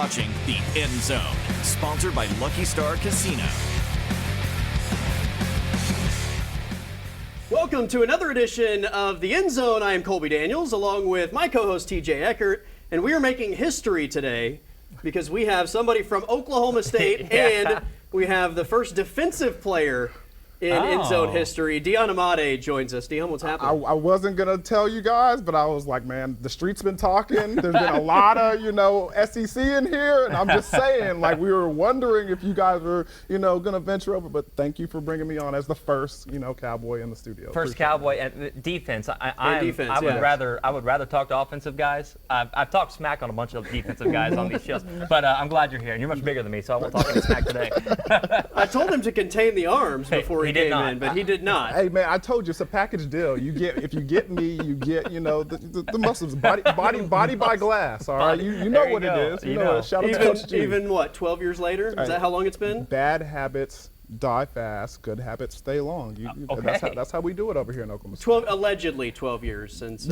watching The End Zone, sponsored by Lucky Star Casino. Welcome to another edition of The End Zone. I am Colby Daniels, along with my co-host TJ Eckert, and we are making history today because we have somebody from Oklahoma State and we have the first defensive player in End Zone history. Dion Amade joins us. Dion, what's happening? I wasn't going to tell you guys, but I was like, man, the street's been talking. There's been a lot of, SEC in here. And I'm just saying, like, we were wondering if you guys were, going to venture over. But thank you for bringing me on as the first, Cowboy in the studio. First Cowboy and defense. I would rather talk to offensive guys. I've talked smack on a bunch of defensive guys on these shows. But I'm glad you're here. And you're much bigger than me, so I won't talk any smack today. I told him to contain the arms before he came in, but he did not. Hey man, I told you it's a package deal. If you get me, you get the muscles. Body by glass. All right, you know what it is. You know. Shout out to Coach G. Even what? 12 years later? Is that how long it's been? Bad habits die fast. Good habits stay long. Okay. That's how we do it over here in Oklahoma State. Allegedly 12 years since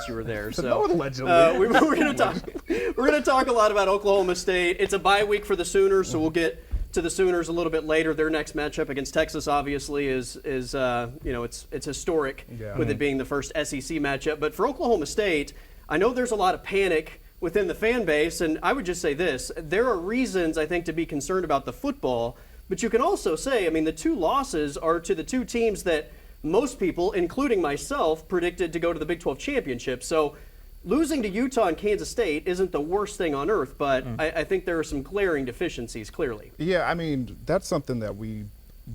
you were there. So no, allegedly. We're going to talk a lot about Oklahoma State. It's a bye week for the Sooners, so we'll get to the Sooners a little bit later. Their next matchup against Texas, obviously, is it's historic with it being the first SEC matchup. But for Oklahoma State, I know there's a lot of panic within the fan base, and I would just say this: there are reasons I think to be concerned about the football, but you can also say, the two losses are to the two teams that most people, including myself, predicted to go to the Big 12 championship. So losing to Utah and Kansas State isn't the worst thing on earth, but I think there are some glaring deficiencies, clearly. Yeah, that's something that we've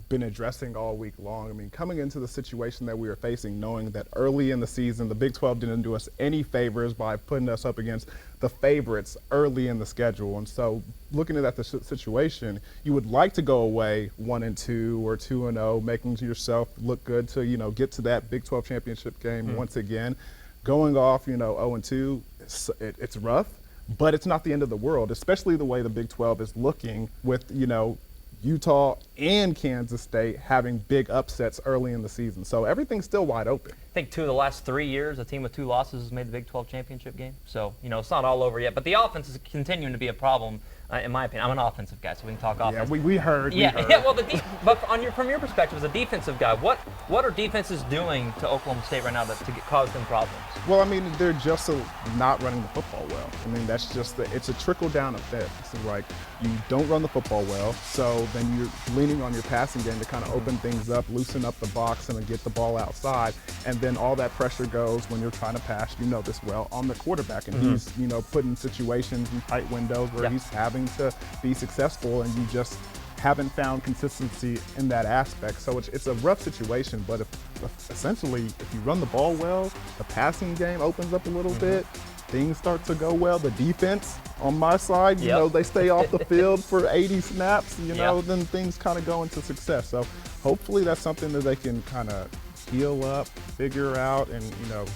been addressing all week long. Coming into the situation that we were facing, knowing that early in the season, the Big 12 didn't do us any favors by putting us up against the favorites early in the schedule. And so looking at the situation, you would like to go away 1-2 or 2-0, making yourself look good to, get to that Big 12 championship game once again. Going off, 0-2, it's rough, but it's not the end of the world, especially the way the Big 12 is looking with, Utah and Kansas State having big upsets early in the season. So everything's still wide open. I think 2 of the last 3 years, a team with 2 losses has made the Big 12 championship game. So, it's not all over yet. But the offense is continuing to be a problem, in my opinion. I'm an offensive guy, so we can talk offense. Yeah, we heard. Well, but from your perspective as a defensive guy, what are defenses doing to Oklahoma State right now to cause them problems? Well, they're just not running the football well. That's just it's a trickle-down effect. It's like you don't run the football well, so then you're leaning on your passing game to kind of open things up, loosen up the box, and then get the ball outside. And then all that pressure goes when you're trying to pass, this well, on the quarterback. And he's, put in situations in tight windows where he's having to be successful, and you just haven't found consistency in that aspect. So it's a rough situation, but essentially, if you run the ball well, the passing game opens up a little bit, things start to go well. The defense on my side, they stay off the field for 80 snaps, then things kind of go into success. So hopefully that's something that they can kind of heal up, figure out, and,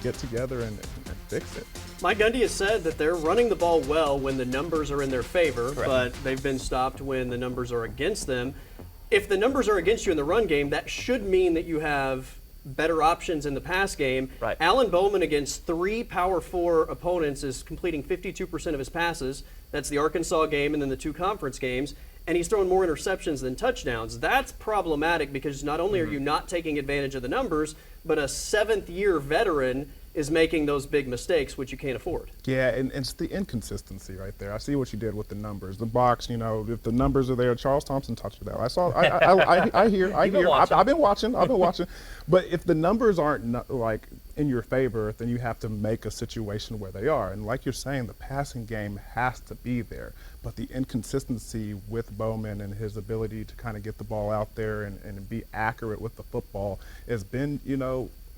get together and fix it. Mike Gundy has said that they're running the ball well when the numbers are in their favor, but they've been stopped when the numbers are against them. If the numbers are against you in the run game, that should mean that you have better options in the pass game. Right. Alan Bowman against 3 Power 4 opponents is completing 52% of his passes. That's the Arkansas game and then the 2 conference games. And he's throwing more interceptions than touchdowns. That's problematic because not only are you not taking advantage of the numbers, but a 7th-year veteran is making those big mistakes, which you can't afford. Yeah, and it's the inconsistency right there. I see what you did with the numbers. The box, if the numbers are there, Charles Thompson touched that. I hear. I've been watching. But if the numbers aren't like in your favor, then you have to make a situation where they are. And like you're saying, the passing game has to be there. But the inconsistency with Bowman and his ability to kind of get the ball out there and be accurate with the football has been,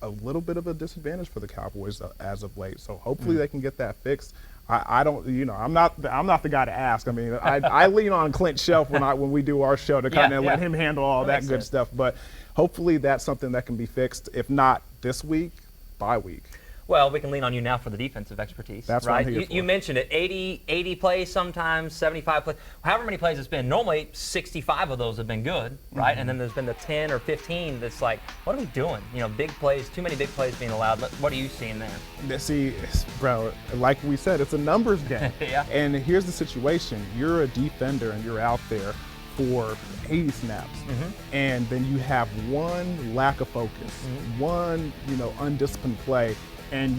a little bit of a disadvantage for the Cowboys as of late. So hopefully they can get that fixed. I don't, I'm not the guy to ask. I lean on Clint Shelf when we do our show to kind of let him handle all that good stuff. But hopefully that's something that can be fixed. If not this week, bye week. Well, we can lean on you now for the defensive expertise. That's right. What I'm here for. You mentioned it, 80 plays sometimes, 75 plays, however many plays it's been. Normally, 65 of those have been good, right? And then there's been the 10 or 15 that's like, what are we doing? Big plays, too many big plays being allowed. What are you seeing there? See, bro, like we said, it's a numbers game. Yeah. And here's the situation. You're a defender and you're out there for 80 snaps, and then you have one lack of focus, one undisciplined play, and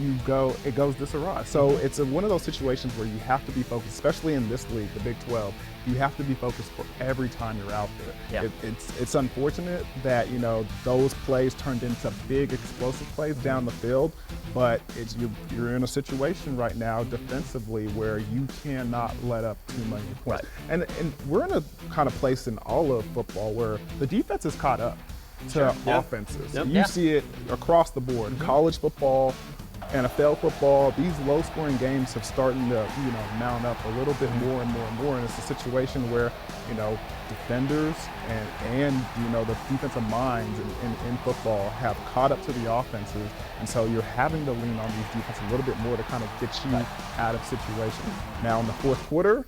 it goes disarray. So it's one of those situations where you have to be focused, especially in this league, the Big 12. You have to be focused for every time you're out there. Yeah. It's unfortunate that those plays turned into big explosive plays down the field, but you're in a situation right now defensively where you cannot let up too many points. Right. And we're in a kind of place in all of football where the defense is caught up to offenses. Yep. You see it across the board. College football, NFL football, these low-scoring games have started to, mount up a little bit more and more and more. And it's a situation where, defenders and the defensive minds in football have caught up to the offenses. And so you're having to lean on these defenses a little bit more to kind of get you out of situations. Now in the fourth quarter,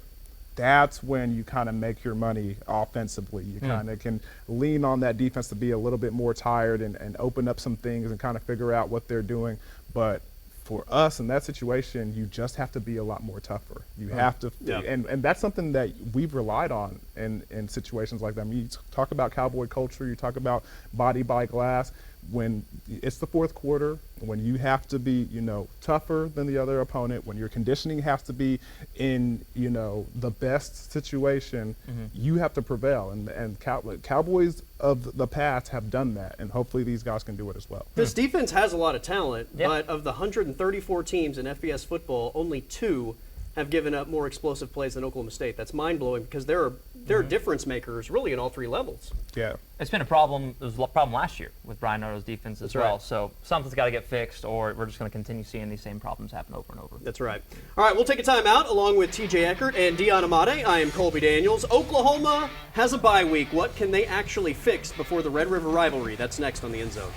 that's when you kind of make your money offensively. You kind of can lean on that defense to be a little bit more tired and open up some things and kind of figure out what they're doing. But for us in that situation, you just have to be a lot more tougher. You have to, and that's something that we've relied on in situations like that. I mean, you talk about cowboy culture, you talk about body by glass. When it's the fourth quarter, when you have to be, tougher than the other opponent, when your conditioning has to be in, the best situation, you have to prevail. And Cowboys of the past have done that, and hopefully these guys can do it as well. This defense has a lot of talent, but of the 134 teams in FBS football, only 2 have given up more explosive plays than Oklahoma State. That's mind-blowing because they're difference makers really in all 3 levels. Yeah. It's been a problem. It was a problem last year with Brian Noto's defense as well. Right. So something's got to get fixed, or we're just going to continue seeing these same problems happen over and over. That's right. All right, we'll take a timeout along with TJ Eckert and Dion Amate. I am Colby Daniels. Oklahoma has a bye week. What can they actually fix before the Red River rivalry? That's next on the End Zone.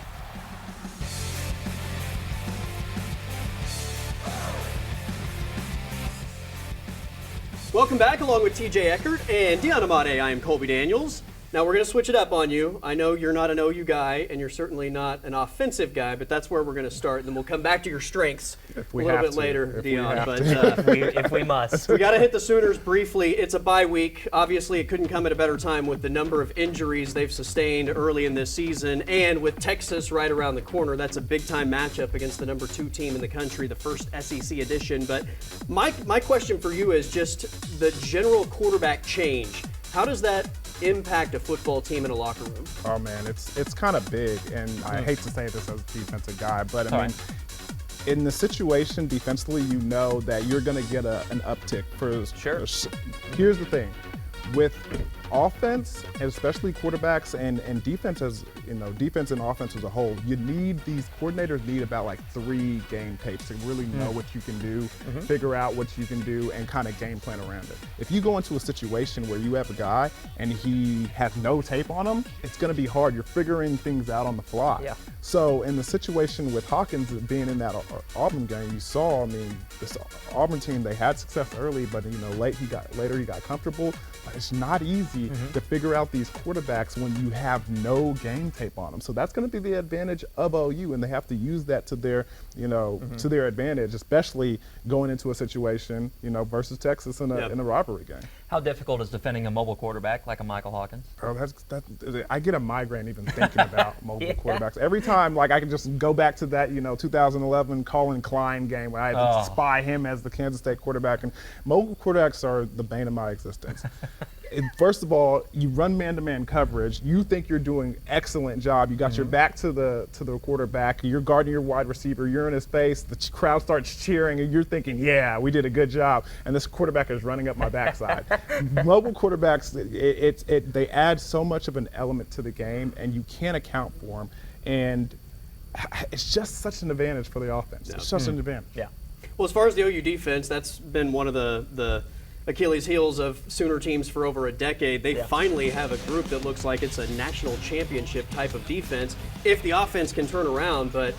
Welcome back along with TJ Eckert and Dion Amate. I am Colby Daniels. Now we're going to switch it up on you. I know you're not an OU guy, and you're certainly not an offensive guy, but that's where we're going to start. And then we'll come back to your strengths a little bit later, Dion. But if we must. We got to hit the Sooners briefly. It's a bye week. Obviously, it couldn't come at a better time with the number of injuries they've sustained early in this season, and with Texas right around the corner. That's a big-time matchup against the number 2 team in the country, the first SEC edition. But my question for you is just the general quarterback change. How does that impact a football team in a locker room? Oh man, it's kind of big, and I hate to say this as a defensive guy, but I mean, in the situation defensively, you know that you're going to get an uptick. Here's the thing, with offense, and especially quarterbacks and defense defense and offense as a whole, these coordinators need about like 3 game tapes to really know what you can do, figure out what you can do, and kind of game plan around it. If you go into a situation where you have a guy and he has no tape on him, it's going to be hard. You're figuring things out on the fly. Yeah. So in the situation with Hawkins being in that Auburn game, you saw, this Auburn team, they had success early, but later he got comfortable. But it's not easy to figure out these quarterbacks when you have no game tape on them. So that's going to be the advantage of OU, and they have to use that to their, to their advantage, especially going into a situation, versus Texas in a rivalry game. How difficult is defending a mobile quarterback like a Michael Hawkins? Bro, I get a migraine even thinking about mobile quarterbacks. Every time, I can just go back to that, 2011 Colin Klein game where I had to spy him as the Kansas State quarterback. And mobile quarterbacks are the bane of my existence. First of all, you run man-to-man coverage. You think you're doing excellent job. You got your back to the quarterback. You're guarding your wide receiver. You're in his face. The crowd starts cheering, and you're thinking, "Yeah, we did a good job." And this quarterback is running up my backside. Mobile quarterbacks, they add so much of an element to the game, and you can't account for them. And it's just such an advantage for the offense. It's such an advantage. Yeah. Well, as far as the OU defense, that's been one of the Achilles heels of Sooner teams for over a decade. They finally have a group that looks like it's a national championship type of defense if the offense can turn around. But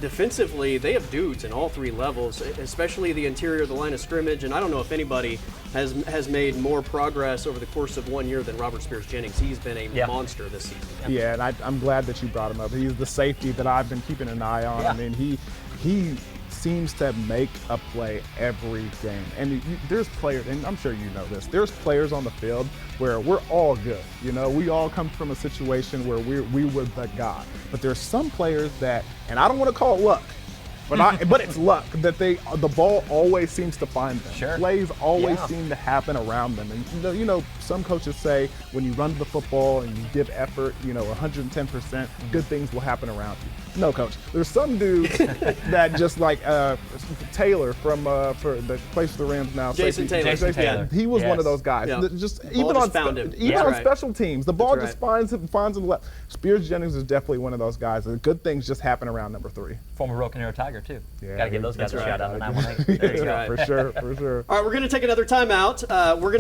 Defensively, they have dudes in all three levels, especially the interior of the line of scrimmage. And I don't know if anybody has made more progress over the course of 1 year than Robert Spears-Jennings. He's been a monster this season. Yeah, and I'm glad that you brought him up. He's the safety that I've been keeping an eye on. Yeah. I mean, he seems to make a play every game. And there's players, and I'm sure you know this, there's players on the field where we're all good. You know, we all come from a situation where we were the guy. But there's some players that, and I don't want to call it luck, but it's luck that the ball always seems to find them. Sure. Plays always seem to happen around them. And you know, some coaches say when you run the football and you give effort, 110%, good things will happen around you. No, coach. There's some dudes that just like Taylor for the place for the Rams now. Jason Taylor. Jason Taylor. He was Yes. one of those guys. Yeah. Just Ball even just on found him. even That's on right. special teams, the ball That's just finds him left. Spears-Jennings is definitely one of those guys. And good things just happen around number 3. Former Broken Arrow Tiger too. Yeah, Got to give those guys that's a shout right. out on 918. There you go. right. For sure. All right, we're going to take another timeout. We're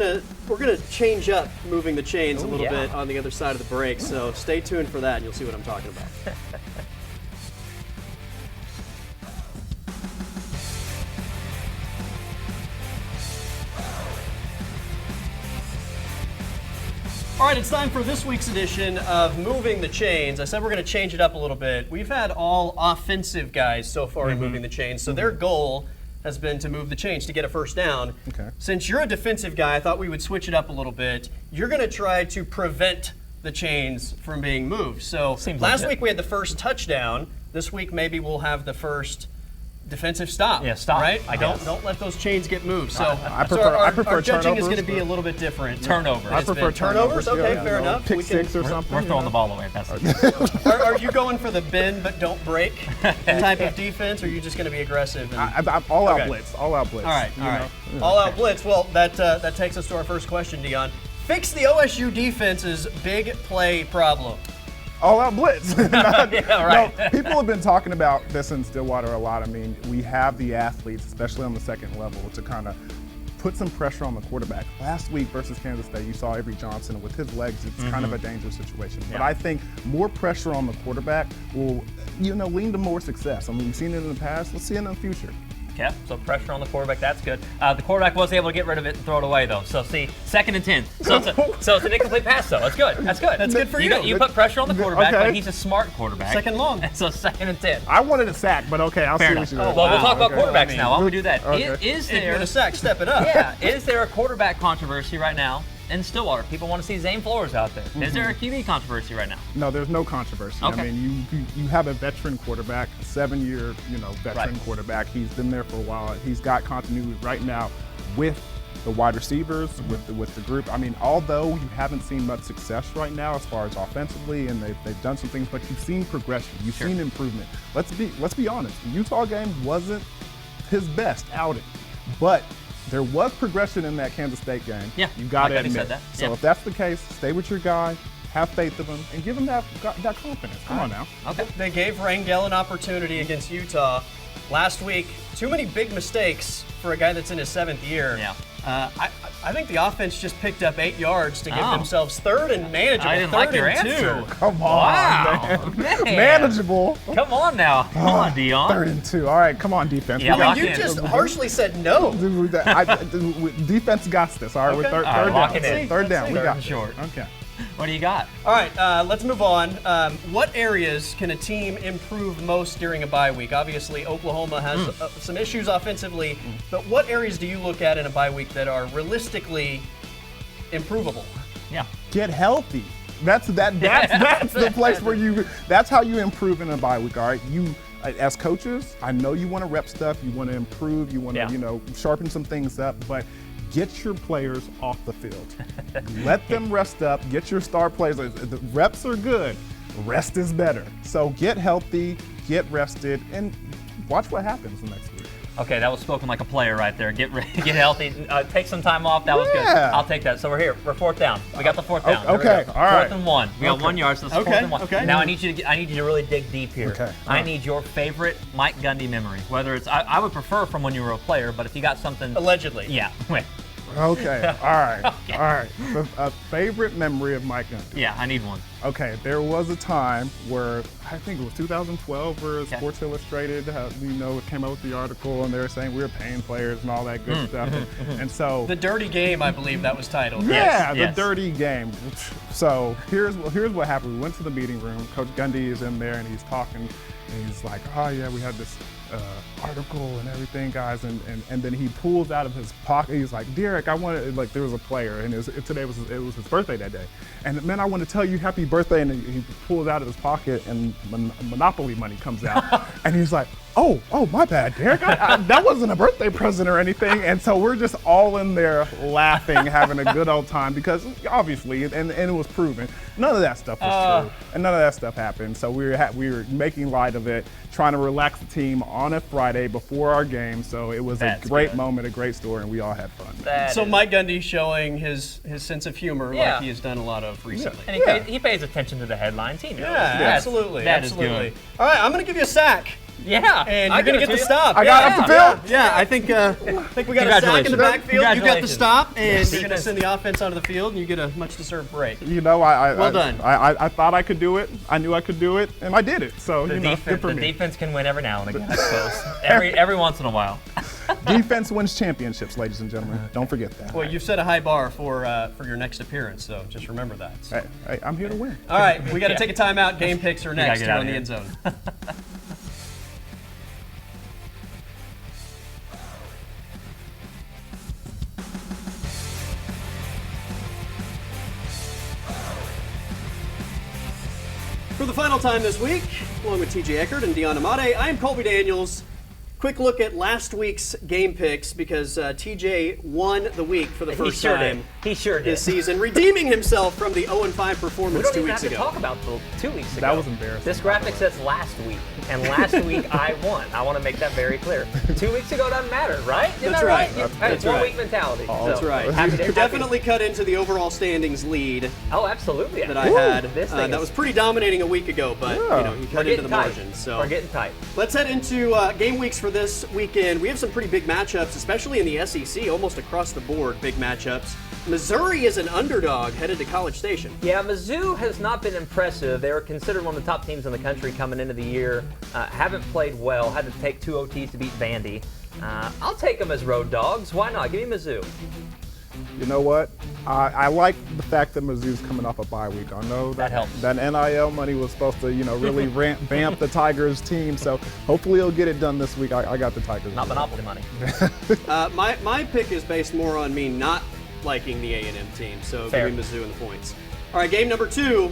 gonna change up moving the chains a little bit on the other side of the break. So stay tuned for that, and you'll see what I'm talking about. All right, it's time for this week's edition of Moving the Chains. I said we're going to change it up a little bit. We've had all offensive guys so far in Moving the Chains, so their goal has been to move the chains to get a first down. Okay. Since you're a defensive guy, I thought we would switch it up a little bit. You're going to try to prevent the chains from being moved. So Seems last legit. week we had the first touchdown. This week maybe we'll have the first defensive stop. Yeah, stop, Right? I guess. Don't let those chains get moved. So, I so prefer- our, I prefer our judging is turnovers, going to be but- a little bit different. Turnovers. I It's prefer been turnovers. Okay, Yeah, fair enough. Pick We can- 6 or something. We're throwing the ball away. That's Are you going for the bend but don't break type of defense, or are you just going to be aggressive? And, I'm all out Okay. blitz. All out blitz. all right, you all know? right. All out blitz. Well, that takes us to our first question, Dion. Fix the OSU defense's big play problem. All out blitz. Yeah, right. No, people have been talking about this in Stillwater a lot. I mean, we have the athletes, especially on the second level, to kind of put some pressure on the quarterback. Last week versus Kansas State, you saw Avery Johnson with his legs. It's kind of a dangerous situation. But I think more pressure on the quarterback will, lead to more success. I mean, we've seen it in the past. Let's see it in the future. Yeah, so pressure on the quarterback, that's good. The quarterback was able to get rid of it and throw it away, though. So, see, 2nd and 10. So it's an incomplete pass, though. That's good. That's good. That's good for you. You put pressure on the quarterback, Okay. but he's a smart quarterback. Second long. So 2nd and 10. I wanted a sack, but okay, I'll Fair see enough. what you do. Well, we'll talk about Okay. quarterbacks now. Why don't we do that? Okay. Is If you're there in a sack, step it up. Yeah, is there a quarterback controversy right now in Stillwater? People want to see Zane Flores out there. Is there a QB controversy right now? No, there's no controversy. Okay. I mean, you have a veteran quarterback, a 7-year, veteran Right. quarterback. He's been there for a while. He's got continuity right now with the wide receivers, with the group. I mean, although you haven't seen much success right now as far as offensively, and they've done some things, but you've seen progression. You've seen improvement. Let's be honest. The Utah game wasn't his best outing, but there was progression in that Kansas State game. Yeah, you got to like Eddie admit. said that. So Yeah. if that's the case, stay with your guy, have faith in him, and give him that confidence. Come on now. Okay. They gave Rangel an opportunity against Utah last week. Too many big mistakes for a guy that's in his 7th year. Yeah. I think the offense just picked up 8 yards to give Oh. themselves 3rd and manageable. I didn't 3rd like your and answer. 2. Come on, Wow, man. man. Manageable. Come on now. Come on, Dion. 3rd and 2. All right, come on, defense. Yeah, We lock got- You in. just harshly said no. defense got this. All right, with Okay. third All right, down. lock it in. Third down. We Third got and this. short. Okay. What do you got? All right, let's move on. What areas can a team improve most during a bye week? Obviously, Oklahoma has some issues offensively, but what areas do you look at in a bye week that are realistically improvable? Yeah. Get healthy. That's the place where that's how you improve in a bye week. All right, as coaches, I know you want to rep stuff, you want to improve, you want to sharpen some things up, but get your players off the field. Let them rest up. Get your star players. The reps are good. Rest is better. So get healthy, get rested, and watch what happens the next week. Okay, that was spoken like a player right there. Get healthy. Take some time off. That was good. Yeah. I'll take that. So we're here. We're 4th down. We got the 4th down. Okay, There we go. all right. 4th and 1. We got 1 yard, so it's 4th and 1. Okay. Now I need you to really dig deep here. Okay. I need your favorite Mike Gundy memory. Whether it's I would prefer from when you were a player, but if you got something. Allegedly. Yeah. Wait. Okay, all right, all right. A favorite memory of Mike Gundy. Yeah, I need one. Okay, there was a time where I think it was 2012 where Sports Illustrated, came out with the article and they were saying we were paying players and all that good stuff. And so The Dirty Game, I believe that was titled. yeah, Yes. the dirty game. So here's what happened. We went to the meeting room. Coach Gundy is in there and he's talking. And he's like, oh yeah, we had this article and everything, guys. And then he pulls out of his pocket. He's like, Derek, I wanted, like, there was a player, and it was his birthday that day. And man, I want to tell you happy birthday. And he pulls out of his pocket, and Monopoly money comes out. And he's like, oh, my bad, Derek. That wasn't a birthday present or anything. And so we're just all in there laughing, having a good old time, because obviously, and it was proven, none of that stuff was true, and none of that stuff happened. So we were making light of it, trying to relax the team on a Friday before our game. So it was a great moment, a great story, and we all had fun. So Mike Gundy showing his sense of humor like he has done a lot of recently. And he pays attention to the headlines. He knows. Absolutely. That is absolutely. good. All right, I'm going to give you a sack. Yeah. And you're going to get the stop. I got off the field? Yeah, I think we got a sack in the backfield. You got the stop, and you're going to send the offense onto the field, and you get a much-deserved break. You know, well done. I thought I could do it. I knew I could do it, and I did it. So, good for me. The defense can win every now and again, I suppose. every once in a while. Defense wins championships, ladies and gentlemen. Don't forget that. Well, you've set a high bar for your next appearance, so just remember that. So. Hey, I'm here to win. All right, we got to take a timeout. Game picks are next get here out on of the here. End Zone. For the final time this week, along with TJ Eckert and Dion Amate, I am Colby Daniels. Quick look at last week's game picks, because TJ won the week for the first time He sure did. this season, redeeming himself from the 0-5 performance 2 weeks We don't even have ago. to talk about the 2 weeks ago. That was embarrassing. This graphic says last week, and last week I won. I want to make that very clear. 2 weeks ago doesn't matter, right? Isn't That's that right. It's right. 1 week mentality. That's So, right. happy to- You definitely cut into the overall standings lead Oh, absolutely. that I had. This thing That is- was pretty dominating a week ago, but you We're cut into getting the tight. margin. So We're getting tight. let's head into game weeks for this weekend. We have some pretty big matchups, especially in the SEC, almost across the board, big matchups. Missouri is an underdog headed to College Station. Yeah, Mizzou has not been impressive. They were considered one of the top teams in the country coming into the year. Haven't played well. Had to take 2 OTs to beat Vandy. I'll take them as road dogs. Why not? Give me Mizzou. You know what? I like the fact that Mizzou's coming off a bye week. I know That helps. that NIL money was supposed to, really vamp the Tigers team. So hopefully he'll get it done this week. I got the Tigers. Not Monopoly money. My pick is based more on me not liking the A&M team, so Fair. give me Mizzou and the points. All right, game number 2,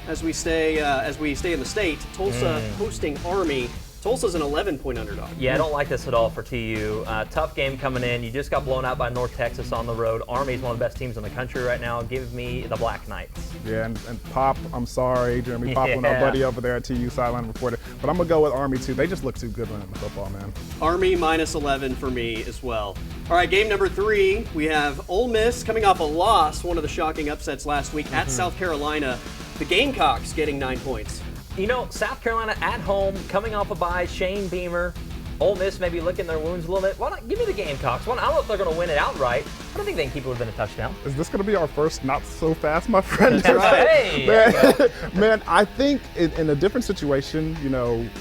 as we stay in the state, Tulsa hosting Army. Tulsa's an 11-point underdog. Yeah, I don't like this at all for TU. Tough game coming in. You just got blown out by North Texas on the road. Army's one of the best teams in the country right now. Give me the Black Knights. Yeah, and Pop, I'm sorry, Jeremy Pop, and our buddy over there at TU sideline reporter. But I'm going to go with Army, too. They just look too good running the football, man. Army minus 11 for me as well. All right, game number 3, we have Ole Miss coming off a loss, one of the shocking upsets last week at South Carolina. The Gamecocks getting 9 points. You know, South Carolina at home, coming off a bye, Shane Beamer. Ole Miss maybe licking their wounds a little bit. Why not give me the Gamecocks? I don't know if they're going to win it outright. I don't think they can keep it within a touchdown. Is this going to be our first not so fast, my friend? Hey, there you go. Man, I think in a different situation,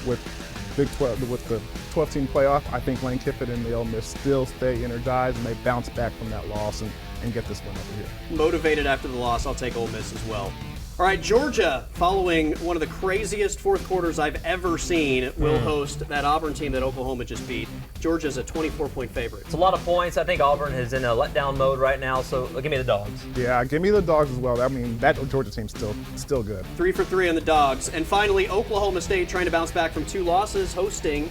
with Big 12, with the 12-team playoff, I think Lane Kiffin and the Ole Miss still stay energized and they bounce back from that loss and get this win over here. Motivated after the loss, I'll take Ole Miss as well. All right, Georgia, following one of the craziest fourth quarters I've ever seen, will host that Auburn team that Oklahoma just beat. Georgia's a 24-point favorite. It's a lot of points. I think Auburn is in a letdown mode right now, so give me the Dogs. Yeah, give me the Dogs as well. I mean, that Georgia team's still good. 3 for 3 on the Dogs. And finally, Oklahoma State trying to bounce back from 2 losses, hosting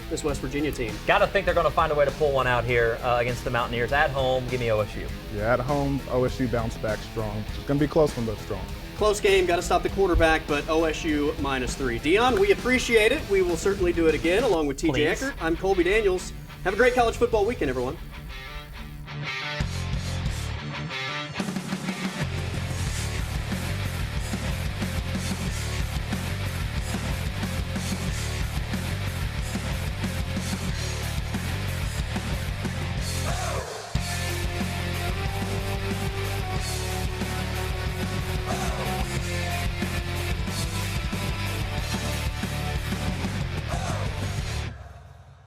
this West Virginia team. Got to think they're going to find a way to pull one out here against the Mountaineers at home. Give me OSU. Yeah, at home, OSU bounced back strong. It's going to be a close one, but strong. Close game, got to stop the quarterback, but OSU minus 3. Dion, we appreciate it. We will certainly do it again, along with TJ Please. Eckert. I'm Colby Daniels. Have a great college football weekend, everyone.